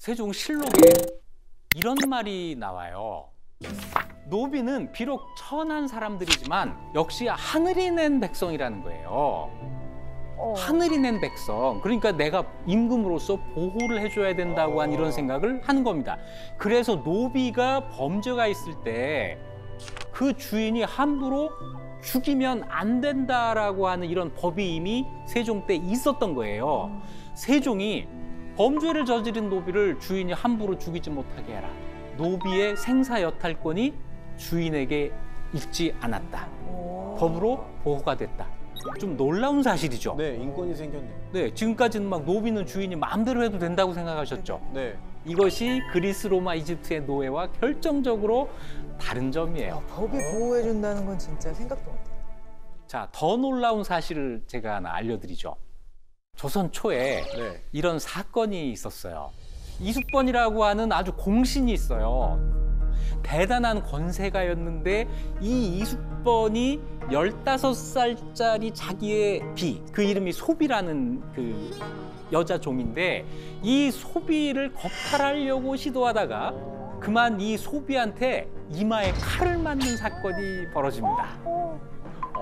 세종실록에 이런 말이 나와요. 노비는 비록 천한 사람들이지만 역시 하늘이 낸 백성이라는 거예요. 하늘이 낸 백성. 그러니까 내가 임금으로서 보호를 해줘야 된다고 한 이런 생각을 하는 겁니다. 그래서 노비가 범죄가 있을 때 그 주인이 함부로 죽이면 안 된다라고 하는 이런 법이 이미 세종 때 있었던 거예요. 세종이 범죄를 저지른 노비를 주인이 함부로 죽이지 못하게 해라. 노비의 생사여탈권이 주인에게 있지 않았다. 법으로 보호가 됐다. 좀 놀라운 사실이죠. 네, 인권이 생겼네. 네, 지금까지는 막 노비는 주인이 마음대로 해도 된다고 생각하셨죠. 네. 이것이 그리스, 로마, 이집트의 노예와 결정적으로 다른 점이에요. 법이 보호해준다는 건 진짜 생각도 못해요. 자, 더 놀라운 사실을 제가 하나 알려드리죠. 조선 초에 네. 이런 사건이 있었어요. 이숙번이라고 하는 아주 공신이 있어요. 대단한 권세가였는데 이 이숙번이 15살짜리 자기의 비, 그 이름이 소비라는 그 여자 종인데 이 소비를 겁탈하려고 시도하다가 그만 이 소비한테 이마에 칼을 맞는 사건이 벌어집니다.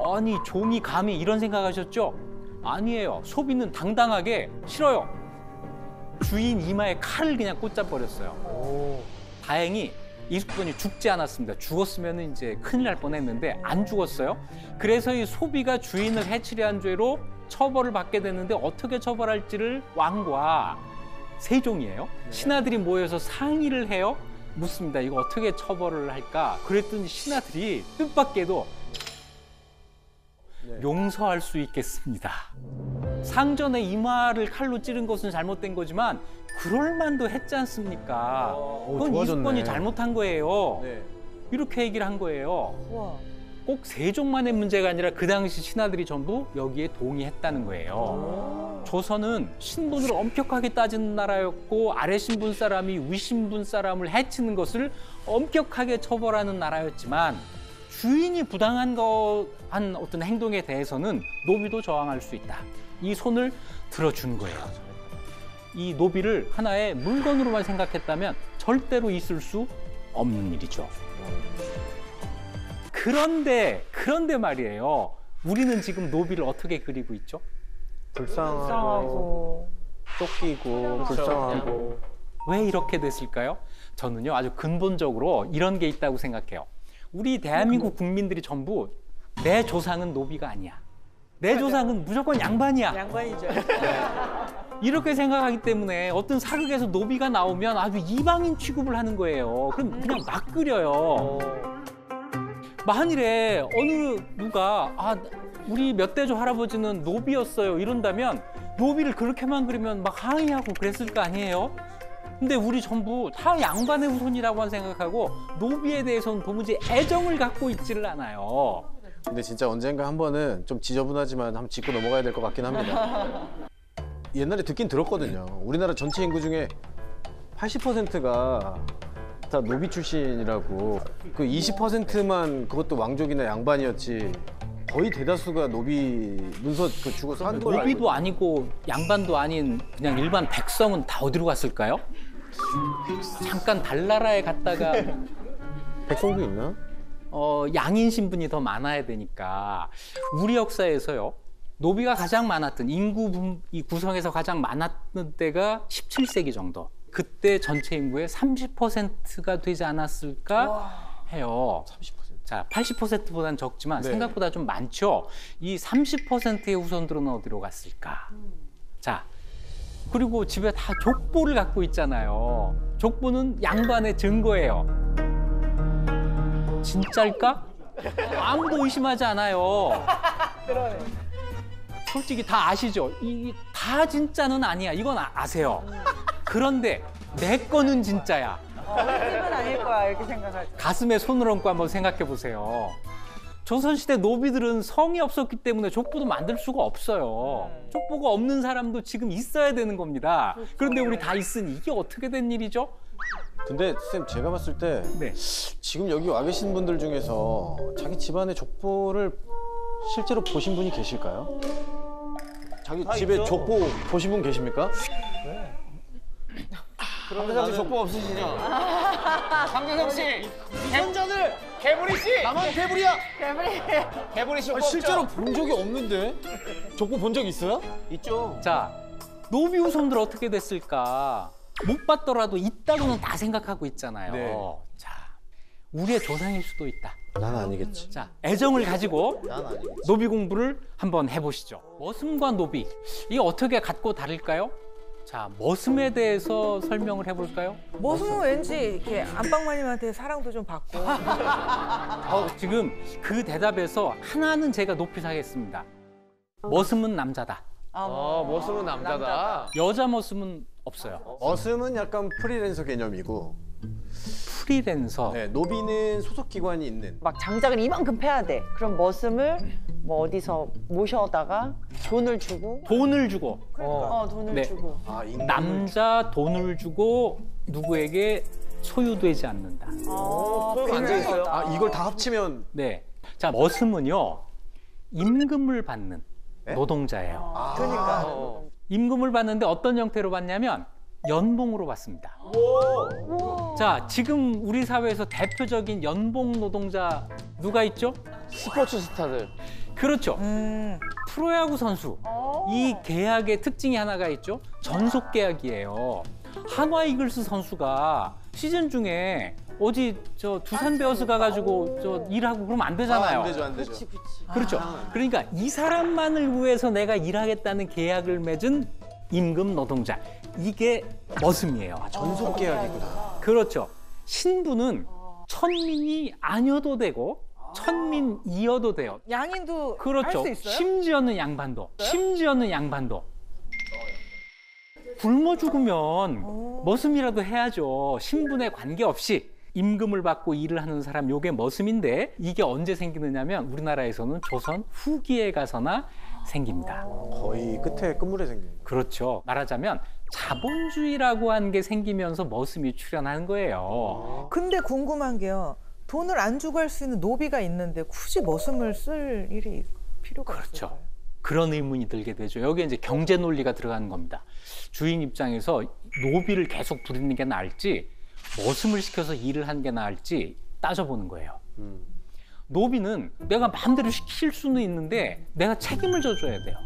아니, 종이 감히 이런 생각하셨죠? 아니에요. 소비는 당당하게 싫어요. 주인 이마에 칼을 그냥 꽂아버렸어요. 다행히 이숙번이 죽지 않았습니다. 죽었으면 이제 큰일 날 뻔했는데 안 죽었어요. 그래서 이 소비가 주인을 해치려 한 죄로 처벌을 받게 됐는데 어떻게 처벌할지를 왕과 세종이에요. 신하들이 모여서 상의를 해요. 묻습니다. 이거 어떻게 처벌을 할까? 그랬더니 신하들이 뜻밖에도 용서할 수 있겠습니다. 상전의 이마를 칼로 찌른 것은 잘못된 거지만 그럴 만도 했지 않습니까? 그건 이숙번이 잘못한 거예요. 네. 이렇게 얘기를 한 거예요. 와. 꼭 세종만의 문제가 아니라 그 당시 신하들이 전부 여기에 동의했다는 거예요. 조선은 신분을 엄격하게 따지는 나라였고 아래 신분 사람이 위 신분 사람을 해치는 것을 엄격하게 처벌하는 나라였지만 주인이 부당한 한 어떤 행동에 대해서는 노비도 저항할 수 있다. 이 손을 들어준 거예요. 이 노비를 하나의 물건으로만 생각했다면 절대로 있을 수 없는 일이죠. 그런데 말이에요. 우리는 지금 노비를 어떻게 그리고 있죠? 불쌍하고 쫓기고 불쌍하고. 왜 이렇게 됐을까요? 저는요, 아주 근본적으로 이런 게 있다고 생각해요. 우리 대한민국 국민들이 전부 내 조상은 노비가 아니야. 내 조상은 무조건 양반이야. 양반이죠. 이렇게 생각하기 때문에 어떤 사극에서 노비가 나오면 아주 이방인 취급을 하는 거예요. 그럼 그냥 막 그려요. 만일에 어느 누가 우리 몇 대조 할아버지는 노비였어요 이런다면 노비를 그렇게만 그리면 막 항의하고 그랬을 거 아니에요? 근데 우리 전부 다 양반의 후손이라고만 생각하고 노비에 대해서는 도무지 애정을 갖고 있지를 않아요. 근데 진짜 언젠가 한 번은 좀 지저분하지만 한번 짚고 넘어가야 될 것 같긴 합니다. 옛날에 듣긴 들었거든요. 우리나라 전체 인구 중에 80%가 다 노비 출신이라고. 그 20%만 그것도 왕족이나 양반이었지. 거의 대다수가 노비 문서 그 죽어서 한 걸. 노비도 아니고 양반도 아닌 그냥 일반 백성은 다 어디로 갔을까요? 잠깐 달나라에 갔다가 백성도 있나? 양인 신분이 더 많아야 되니까 우리 역사에서요. 노비가 가장 많았던 인구 구성에서 가장 많았던 때가 17세기 정도. 그때 전체 인구의 30%가 되지 않았을까 해요. 30%. 자, 80%보다는 적지만 네. 생각보다 좀 많죠. 이 30%의 후손들은 어디로 갔을까? 자, 그리고 집에 다 족보를 갖고 있잖아요. 족보는 양반의 증거예요. 진짜일까? 아무도 의심하지 않아요. 그러네. 솔직히 다 아시죠? 이 다 진짜는 아니야. 이건 아세요. 그런데 내 거는 진짜야. 우리 집은 아닐 거야 이렇게 생각하죠. 가슴에 손을 얹고 한번 생각해 보세요. 조선시대 노비들은 성이 없었기 때문에 족보도 만들 수가 없어요. 족보가 없는 사람도 지금 있어야 되는 겁니다. 그런데 우리 다 있으니 이게 어떻게 된 일이죠? 근데 쌤 제가 봤을 때 네. 지금 여기 와 계신 분들 중에서 자기 집안의 족보를 실제로 보신 분이 계실까요? 자기 집에 있죠. 족보 보신 분 계십니까? 강대상 씨 족보 없으시죠? 강대성 씨, 현전을 개구리 씨. 나만 개불이야. 개구리 씨 족보 실제로 본 적이 없는데. 족보 본 적 있어요? 있죠. 자, 노비 후손들 어떻게 됐을까? 못 봤더라도 있다고는 다 생각하고 있잖아요. 네. 자, 우리의 조상일 수도 있다. 난 아니겠지. 자, 애정을 가지고 난 아니겠지. 노비 공부를 한번 해보시죠. 머슴과 노비, 이게 어떻게 같고 다를까요? 자, 머슴에 대해서 설명을 해볼까요? 머슴은 왠지 이렇게 안방마님한테 사랑도 좀 받고. 지금 그 대답에서 하나는 제가 높이 사겠습니다. 머슴은 남자다. 머슴은 남자다. 여자 머슴은 없어요. 머슴은 약간 프리랜서 개념이고, 프리랜서. 네, 노비는 소속 기관이 있는. 막 장작을 이만큼 패야 돼. 그럼 머슴을 뭐 어디서 모셔다가 돈을 주고 돈을 주고 돈을 네. 주고 남자 돈을 주고 누구에게 소유되지 않는다. 소유가 안 돼 있어요? 아, 이걸 다 합치면. 네. 자, 머슴은요, 임금을 받는 네? 노동자예요. 그러니까. 임금을 받는데 어떤 형태로 받냐면 연봉으로 받습니다. 자, 지금 우리 사회에서 대표적인 연봉 노동자 누가 있죠? 스포츠 스타들. 그렇죠. 프로야구 선수. 이 계약의 특징이 하나가 있죠. 전속 계약이에요. 한화 이글스 선수가 시즌 중에 어디 저 두산 베어스 가가지고 저 일하고 그러면 안 되잖아요. 안 되죠, 안 되죠. 그렇죠. 그러니까 이 사람만을 위해서 내가 일하겠다는 계약을 맺은 임금 노동자. 이게 머슴이에요. 전속 계약이구나. 그렇죠. 신부는 천민이 아니어도 되고 천민이어도 돼요. 양인도 그렇죠. 할 수 있어요? 심지어는 양반도. 심지어는 양반도. 굶어 죽으면 머슴이라도 해야죠. 신분에 관계없이 임금을 받고 일을 하는 사람, 요게 머슴인데 이게 언제 생기느냐면 우리나라에서는 조선 후기에 가서나 생깁니다. 거의 끝에 끝물에 생긴. 그렇죠. 말하자면 자본주의라고 하는 게 생기면서 머슴이 출현하는 거예요. 근데 궁금한 게요. 돈을 안 주고 할 수 있는 노비가 있는데 굳이 머슴을 쓸 일이 필요가 그렇죠. 없을까요? 그런 의문이 들게 되죠. 여기에 이제 경제 논리가 들어가는 겁니다. 주인 입장에서 노비를 계속 부리는 게 나을지 머슴을 시켜서 일을 하는 게 나을지 따져보는 거예요. 노비는 내가 마음대로 시킬 수는 있는데 내가 책임을 져줘야 돼요.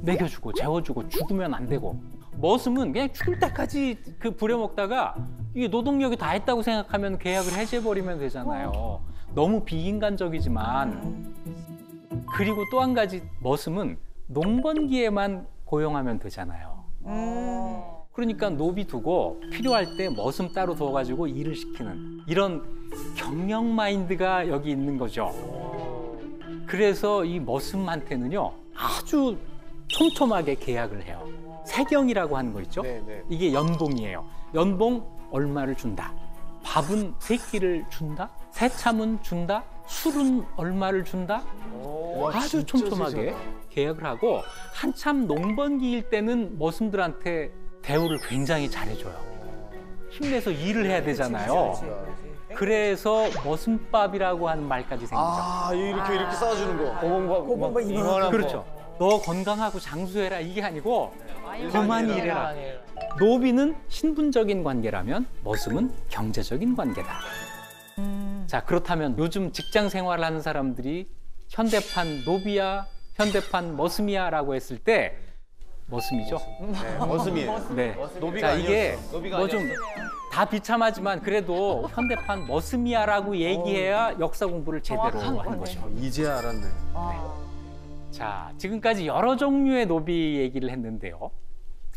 먹여주고 재워주고 죽으면 안 되고. 머슴은 그냥 죽을 때까지 그 부려먹다가 이게 노동력이 다 했다고 생각하면 계약을 해제해버리면 되잖아요. 너무 비인간적이지만. 그리고 또 한 가지 머슴은 농번기에만 고용하면 되잖아요. 그러니까 노비 두고 필요할 때 머슴 따로 둬가지고 일을 시키는 이런 경영 마인드가 여기 있는 거죠. 그래서 이 머슴한테는요 아주 촘촘하게 계약을 해요. 세경이라고 하는 거 있죠? 네, 네. 이게 연봉이에요. 연봉 얼마를 준다. 밥은 3끼를 준다. 새참은 준다. 술은 얼마를 준다. 아주 촘촘하게 계약을 하고 한참 농번기일 때는 머슴들한테 대우를 굉장히 잘해줘요. 힘내서 일을 해야 되잖아요. 그래서 머슴밥이라고 하는 말까지 생기죠. 아, 이렇게 쌓아주는 거. 고봉밥 이만한 그렇죠. 너 건강하고 장수해라 이게 아니고 더 많이 일해라. 노비는 신분적인 관계라면 머슴은 경제적인 관계다. 자, 그렇다면 요즘 직장 생활을 하는 사람들이 현대판 노비야, 현대판 머슴이야라고 했을 때 머슴이죠. 네, 머슴이에요. 네. 노비가 자, 이게 아니었어. 노비가 뭐 좀 다 비참하지만 그래도 현대판 머슴이야라고 얘기해야 역사 공부를 제대로 하는 거죠. 이제 알았네. 자, 지금까지 여러 종류의 노비 얘기를 했는데요.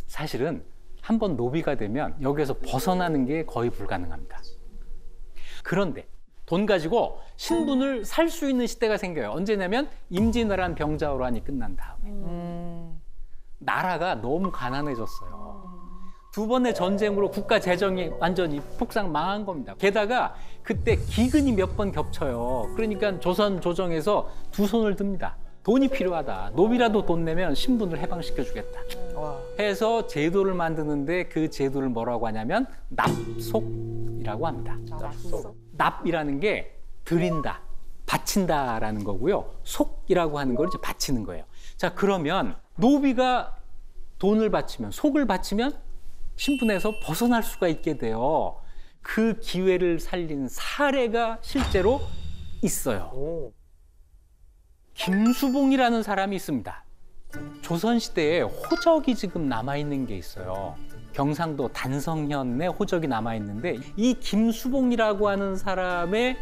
사실은 한번 노비가 되면 여기에서 벗어나는 게 거의 불가능합니다. 그런데 돈 가지고 신분을 살 수 있는 시대가 생겨요. 언제냐면 임진왜란 병자호란이 끝난 다음에. 나라가 너무 가난해졌어요. 2번의 전쟁으로 국가 재정이 완전히 폭삭 망한 겁니다. 게다가 그때 기근이 몇 번 겹쳐요. 그러니까 조선 조정에서 두 손을 듭니다. 돈이 필요하다. 노비라도 돈 내면 신분을 해방시켜주겠다. 해서 제도를 만드는데 그 제도를 뭐라고 하냐면 납속이라고 합니다. 납이라는 게 드린다, 바친다라는 거고요. 속이라고 하는 걸 이제 바치는 거예요. 자, 그러면 노비가 돈을 바치면, 속을 바치면 신분에서 벗어날 수가 있게 돼요. 그 기회를 살린 사례가 실제로 있어요. 김수봉이라는 사람이 있습니다. 조선시대에 호적이 지금 남아있는 게 있어요. 경상도 단성현에 호적이 남아있는데 이 김수봉이라고 하는 사람의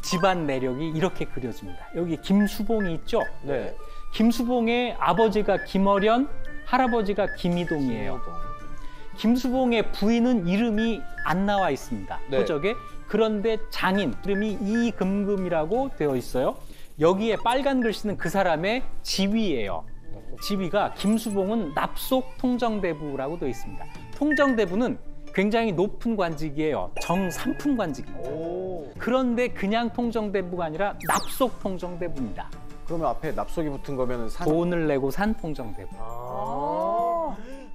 집안 내력이 이렇게 그려집니다. 여기 김수봉이 있죠? 네. 김수봉의 아버지가 김어련, 할아버지가 김이동이에요. 김수봉의 부인은 이름이 안 나와 있습니다. 네. 호적에. 그런데 장인 이름이 이금금이라고 되어 있어요. 여기에 빨간 글씨는 그 사람의 지위예요. 지위가 김수봉은 납속 통정대부라고 되어 있습니다. 통정대부는 굉장히 높은 관직이에요. 정삼품 관직입니다. 그런데 그냥 통정대부가 아니라 납속 통정대부입니다. 그러면 앞에 납속이 붙은 거면은 돈을 내고 산 통정대부.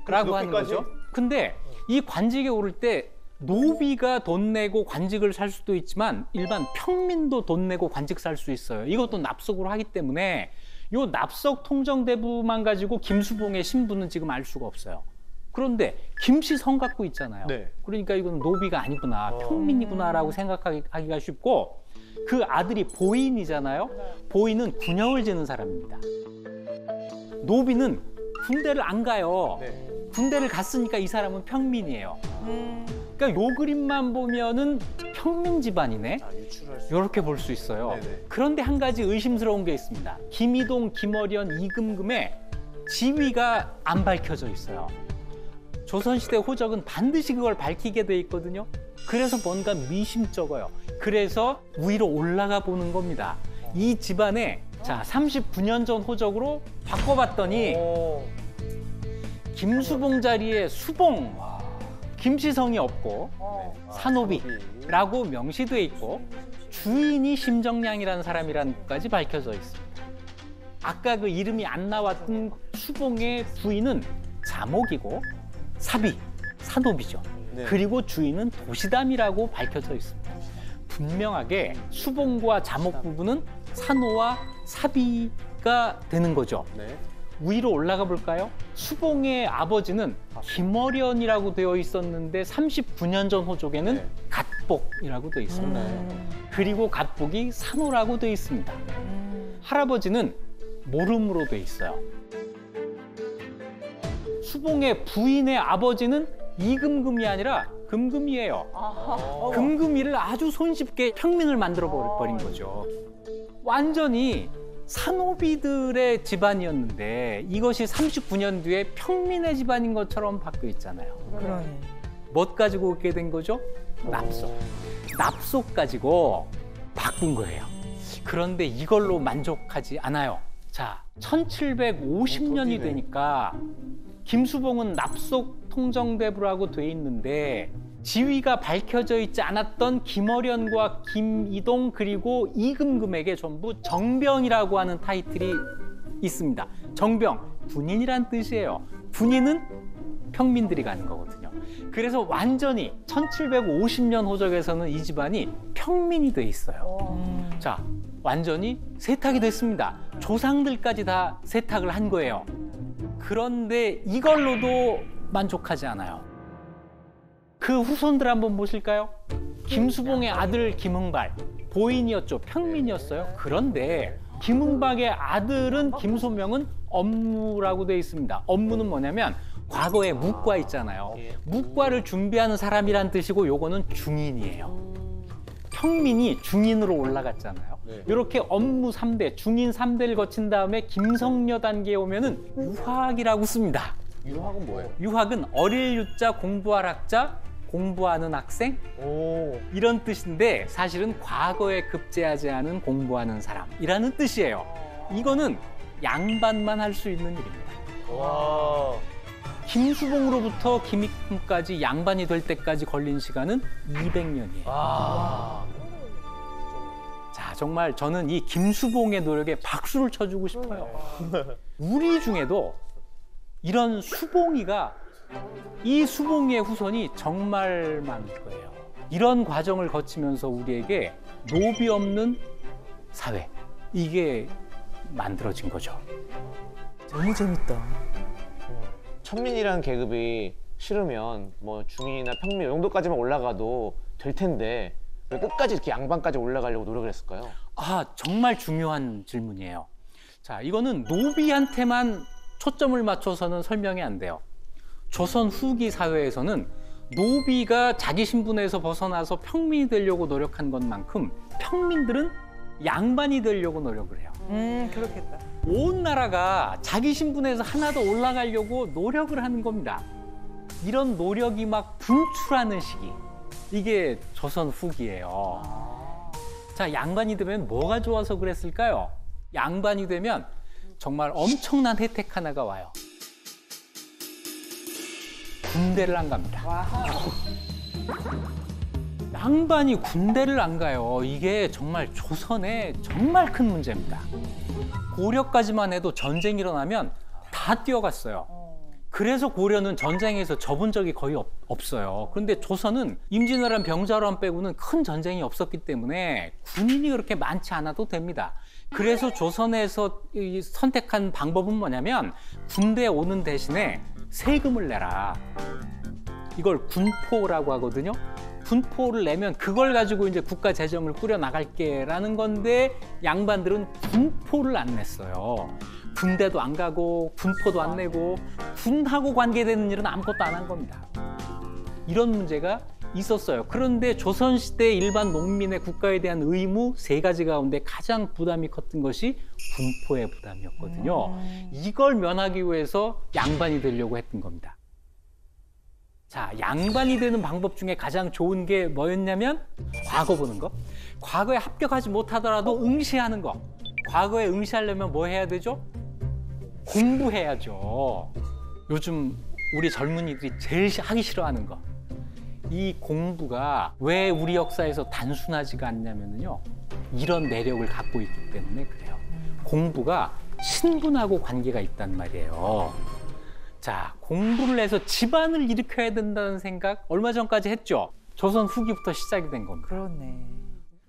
라고 하는 높이까지? 거죠. 근데 이 관직에 오를 때 노비가 돈 내고 관직을 살 수도 있지만 일반 평민도 돈 내고 관직 살 수 있어요. 이것도 납속으로 하기 때문에 요 납속 통정대부만 가지고 김수봉의 신분은 지금 알 수가 없어요. 그런데 김씨성 갖고 있잖아요. 네. 그러니까 이건 노비가 아니구나, 평민이구나라고 생각하기가 쉽고 그 아들이 보인이잖아요. 보인은 군형을 지는 사람입니다. 노비는 군대를 안 가요. 네. 군대를 갔으니까 이 사람은 평민이에요. 그러니까 요 그림만 보면은 평민 집안이네. 유출할 수. 이렇게 볼 수 있어요. 네네. 그런데 한 가지 의심스러운 게 있습니다. 김이동, 김어련, 이금금의 지위가 안 밝혀져 있어요. 조선시대 호적은 반드시 그걸 밝히게 돼 있거든요. 그래서 뭔가 미심쩍어요. 그래서 위로 올라가 보는 겁니다. 이 집안에 자 39년 전 호적으로 바꿔봤더니 김수봉 자리에 수봉, 김씨성이 없고 산호비라고 명시돼 있고 주인이 심정량이라는 사람이라는 것까지 밝혀져 있습니다. 아까 그 이름이 안 나왔던 수봉의 부인은 자목이고 사비, 산호비죠. 네. 그리고 주인은 도시담이라고 밝혀져 있습니다. 분명하게 수봉과 자목 부부는 산호와 사비가 되는 거죠. 네. 위로 올라가 볼까요? 수봉의 아버지는 김어련이라고 되어 있었는데 39년 전 호족에는 네. 갓복이라고 되어 있습니다. 그리고 갓복이 산호라고 되어 있습니다. 할아버지는 모름으로 되어 있어요. 수봉의 부인의 아버지는 이금금이 아니라 금금이에요. 금금이를 아주 손쉽게 평민을 만들어 버린 거죠. 완전히 산호비들의 집안이었는데 이것이 39년 뒤에 평민의 집안인 것처럼 바뀌어 있잖아요. 그러네. 뭐 가지고 오게 된 거죠? 납속. 납속 가지고 바꾼 거예요. 그런데 이걸로 만족하지 않아요. 자, 1750년이 되니까 김수봉은 납속 통정대부라고 돼 있는데 지위가 밝혀져 있지 않았던 김어련과 김이동 그리고 이금금에게 전부 정병이라고 하는 타이틀이 있습니다. 정병, 군인이란 뜻이에요. 군인은 평민들이 가는 거거든요. 그래서 완전히 1750년 호적에서는 이 집안이 평민이 돼 있어요. 자, 완전히 세탁이 됐습니다. 조상들까지 다 세탁을 한 거예요. 그런데 이걸로도 만족하지 않아요. 그 후손들 한번 보실까요? 김수봉의 아들 김흥발, 보인이었죠. 평민이었어요. 그런데 김흥박의 아들은 김소명은 업무라고 되어 있습니다. 업무는 뭐냐면 과거에 묵과 있잖아요. 묵과를 준비하는 사람이란 뜻이고 요거는 중인이에요. 평민이 중인으로 올라갔잖아요. 이렇게 업무 3대, 중인 3대를 거친 다음에 김성녀 단계에 오면은 유학이라고 씁니다. 유학은 뭐예요? 유학은 어릴 유자 공부할 학자, 공부하는 학생 이런 뜻인데 사실은 과거에 급제하지 않은 공부하는 사람이라는 뜻이에요. 이거는 양반만 할 수 있는 일입니다. 와. 김수봉으로부터 김익금까지 양반이 될 때까지 걸린 시간은 200년이에요. 아. 자, 정말 저는 이 김수봉의 노력에 박수를 쳐주고 싶어요. 우리 중에도 이런 수봉이가 이 수봉이의 후손이 정말 많을 거예요. 이런 과정을 거치면서 우리에게 노비 없는 사회, 이게 만들어진 거죠. 너무 재밌다. 천민이라는 계급이 싫으면 뭐 중이나 평민 이 정도까지만 올라가도 될 텐데 왜 끝까지 이렇게 양반까지 올라가려고 노력을 했을까요? 아, 정말 중요한 질문이에요. 자, 이거는 노비한테만 초점을 맞춰서는 설명이 안 돼요. 조선 후기 사회에서는 노비가 자기 신분에서 벗어나서 평민이 되려고 노력한 것만큼 평민들은 양반이 되려고 노력을 해요. 그렇겠다. 온 나라가 자기 신분에서 하나 더 올라가려고 노력을 하는 겁니다. 이런 노력이 막 분출하는 시기. 이게 조선 후기예요. 자, 양반이 되면 뭐가 좋아서 그랬을까요? 양반이 되면 정말 엄청난 혜택 하나가 와요. 군대를 안 갑니다. 양반이 군대를 안 가요. 이게 정말 조선의 정말 큰 문제입니다. 고려까지만 해도 전쟁이 일어나면 다 뛰어갔어요. 그래서 고려는 전쟁에서 접은 적이 거의 없어요. 그런데 조선은 임진왜란 병자호란 빼고는 큰 전쟁이 없었기 때문에 군인이 그렇게 많지 않아도 됩니다. 그래서 조선에서 선택한 방법은 뭐냐면 군대에 오는 대신에 세금을 내라. 이걸 군포라고 하거든요. 군포를 내면 그걸 가지고 이제 국가 재정을 꾸려 나갈게라는 건데 양반들은 군포를 안 냈어요. 군대도 안 가고 군포도 안 내고 군하고 관계되는 일은 아무것도 안 한 겁니다. 이런 문제가 있었어요. 그런데 조선시대 일반 농민의 국가에 대한 의무 세 가지 가운데 가장 부담이 컸던 것이 군포의 부담이었거든요. 이걸 면하기 위해서 양반이 되려고 했던 겁니다. 자, 양반이 되는 방법 중에 가장 좋은 게 뭐였냐면 과거 보는 거. 과거에 합격하지 못하더라도 응시하는 거. 과거에 응시하려면 뭐 해야 되죠? 공부해야죠. 요즘 우리 젊은이들이 제일 하기 싫어하는 거. 이 공부가 왜 우리 역사에서 단순하지가 않냐면요. 이런 매력을 갖고 있기 때문에 그래요. 공부가 신분하고 관계가 있단 말이에요. 자, 공부를 해서 집안을 일으켜야 된다는 생각 얼마 전까지 했죠. 조선 후기부터 시작이 된 겁니다. 그렇네.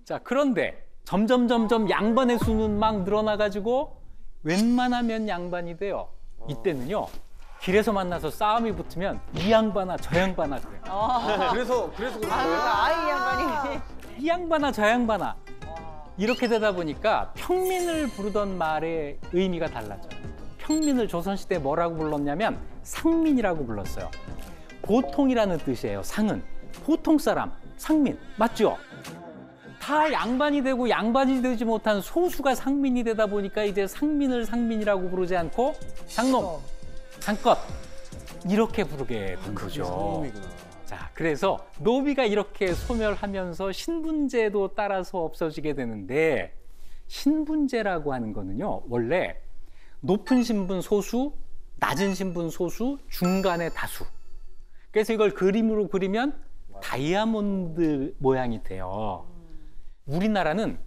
자, 그런데 점점 양반의 수는 막 늘어나가지고 웬만하면 양반이 돼요. 이때는요. 길에서 만나서 싸움이 붙으면 이 양반아 저 양반아 그래요. 그래서 그런 거예요? 아이 양반이. 이 양반아 저 양반아. 이렇게 되다 보니까 평민을 부르던 말의 의미가 달라져요. 평민을 조선시대에 뭐라고 불렀냐면 상민이라고 불렀어요. 보통이라는 뜻이에요. 상은. 보통 사람, 상민. 맞죠? 다 양반이 되고 양반이 되지 못한 소수가 상민이 되다 보니까 이제 상민을 상민이라고 부르지 않고 상놈, 상껏 이렇게 부르게 된 거죠. 상놈이구나. 자, 그래서 노비가 이렇게 소멸하면서 신분제도 따라서 없어지게 되는데 신분제라고 하는 거는요. 원래 높은 신분 소수, 낮은 신분 소수, 중간의 다수. 그래서 이걸 그림으로 그리면 다이아몬드 모양이 돼요. 우리나라는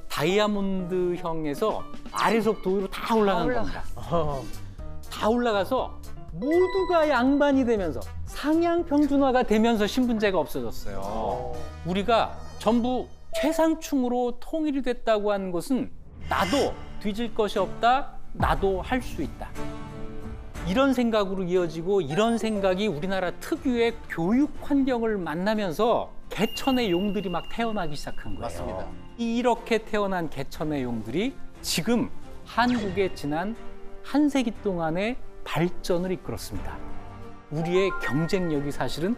다이아몬드형에서 아래서부터 위로 다 올라간 겁니다. 다 올라가서 모두가 양반이 되면서 상향 평준화가 되면서 신분제가 없어졌어요. 우리가 전부 최상층으로 통일이 됐다고 하는 것은 나도 뒤질 것이 없다. 나도 할 수 있다. 이런 생각으로 이어지고 이런 생각이 우리나라 특유의 교육 환경을 만나면서 개천의 용들이 막 태어나기 시작한 거예요. 맞습니다. 이렇게 태어난 개천의 용들이 지금 한국의 지난 한 세기 동안의 발전을 이끌었습니다. 우리의 경쟁력이 사실은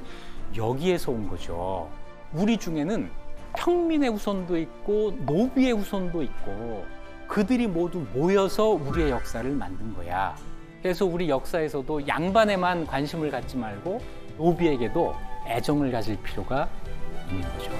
여기에서 온 거죠. 우리 중에는 평민의 후손도 있고 노비의 후손도 있고 그들이 모두 모여서 우리의 역사를 만든 거야. 그래서 우리 역사에서도 양반에만 관심을 갖지 말고 노비에게도 애정을 가질 필요가 있는 거죠.